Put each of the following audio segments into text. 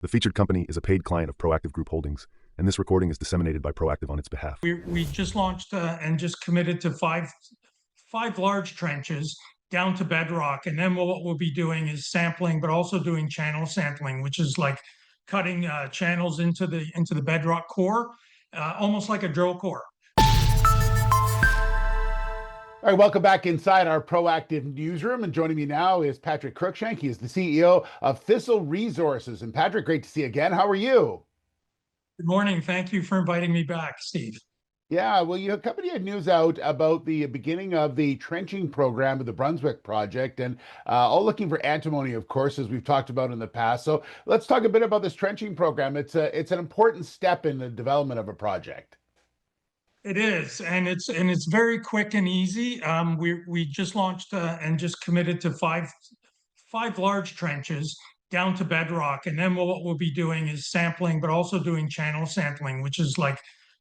The featured company is a paid client of Proactive Group Holdings, and this recording is disseminated by Proactive on its behalf. We just launched and just committed to five large trenches down to bedrock, and then what we'll be doing is sampling, but also doing channel sampling, which is like cutting channels into the bedrock core, almost like a drill core. All right, welcome back inside our Proactive newsroom. And joining me now is Patrick Cruikshank. He is the CEO of Thistle Resources. And Patrick, great to see you again. How are you? Good morning. Thank you for inviting me back, Steve. Yeah, well, your company had news out about the beginning of the trenching program of the Brunswick Project, and all looking for antimony, of course, as we've talked about in the past. So let's talk a bit about this trenching program. It's an important step in the development of a project. It is, and it's very quick and easy. We just launched and just committed to five large trenches down to bedrock, and then what we'll be doing is sampling, but also doing channel sampling, which is like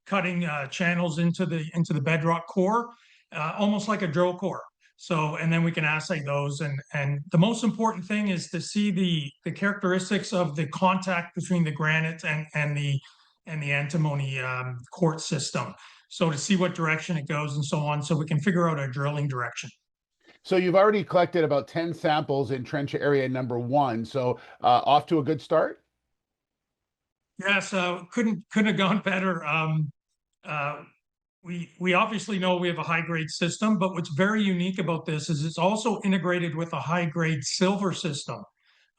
cutting channels into the bedrock core, almost like a drill core. So, and then we can assay those, and the most important thing is to see the characteristics of the contact between the granite and the antimony quartz system. So to see what direction it goes and so on, so we can figure out our drilling direction. So you've already collected about 10 samples in trench area number 1. So off to a good start? Yeah, so couldn't have gone better. We obviously know we have a high grade system, but what's very unique about this is it's also integrated with a high grade silver system,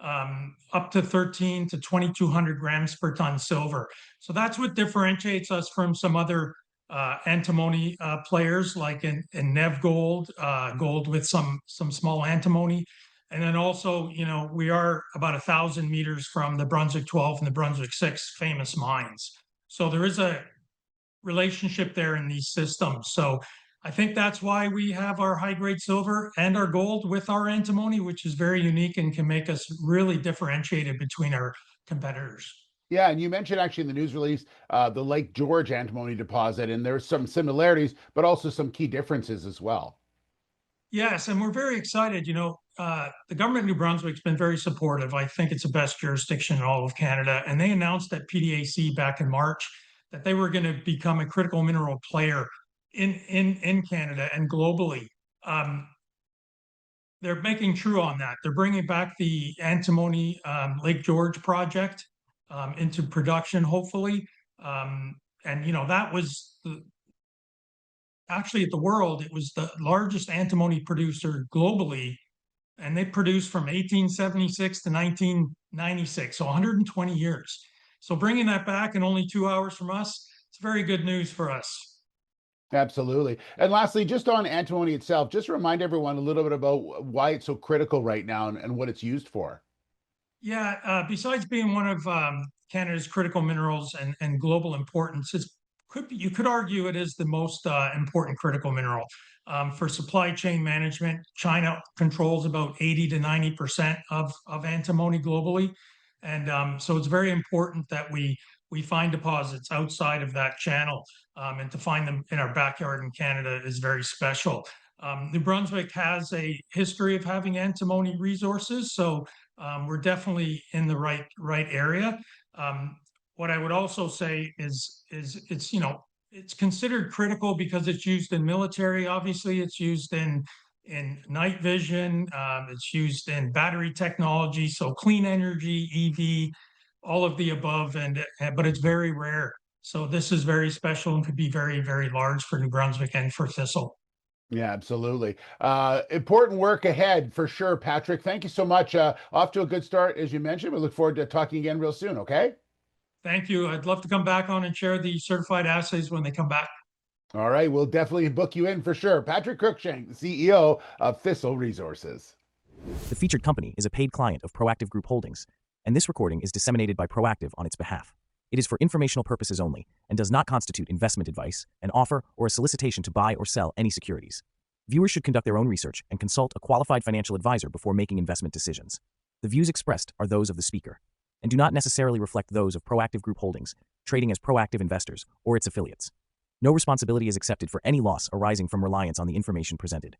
up to 13 to 2,200 grams per ton silver. So that's what differentiates us from some other antimony players, like in Nev gold, gold with some small antimony. And then also, you know, we are about 1,000 meters from the Brunswick 12 and the Brunswick 6 famous mines. So there is a relationship there in these systems. So I think that's why we have our high grade silver and our gold with our antimony, which is very unique and can make us really differentiated between our competitors. Yeah, and you mentioned actually in the news release the Lake George antimony deposit, and there's some similarities, but also some key differences as well. Yes, and we're very excited. You know, the government of New Brunswick's been very supportive. I think it's the best jurisdiction in all of Canada. And they announced at PDAC back in March that they were going to become a critical mineral player in Canada and globally. They're making true on that. They're bringing back the antimony Lake George project into production, hopefully. And, you know, that was actually at the world, it was the largest antimony producer globally. And they produced from 1876 to 1996, so 120 years. So bringing that back in only 2 hours from us, it's very good news for us. Absolutely. And lastly, just on antimony itself, just remind everyone a little bit about why it's so critical right now and what it's used for. Yeah, besides being one of Canada's critical minerals and global importance, you could argue it is the most important critical mineral. For supply chain management, China controls about 80 to 90% of antimony globally. And so it's very important that we find deposits outside of that channel, and to find them in our backyard in Canada is very special. New Brunswick has a history of having antimony resources, so we're definitely in the right area. What I would also say is it's, you know, it's considered critical because it's used in military. Obviously, it's used in night vision. It's used in battery technology, so clean energy, EV, all of the above. But it's very rare. So this is very special and could be very, very large for New Brunswick and for Thistle. Yeah, absolutely. Important work ahead for sure, Patrick. Thank you so much. Off to a good start, as you mentioned. We look forward to talking again real soon, okay? Thank you. I'd love to come back on and share the certified assays when they come back. All right, we'll definitely book you in for sure. Patrick Cruikshank, the CEO of Thistle Resources. The featured company is a paid client of Proactive Group Holdings, and this recording is disseminated by Proactive on its behalf. It is for informational purposes only and does not constitute investment advice, an offer, or a solicitation to buy or sell any securities. Viewers should conduct their own research and consult a qualified financial advisor before making investment decisions. The views expressed are those of the speaker and do not necessarily reflect those of Proactive Group Holdings, trading as Proactive Investors or its affiliates. No responsibility is accepted for any loss arising from reliance on the information presented.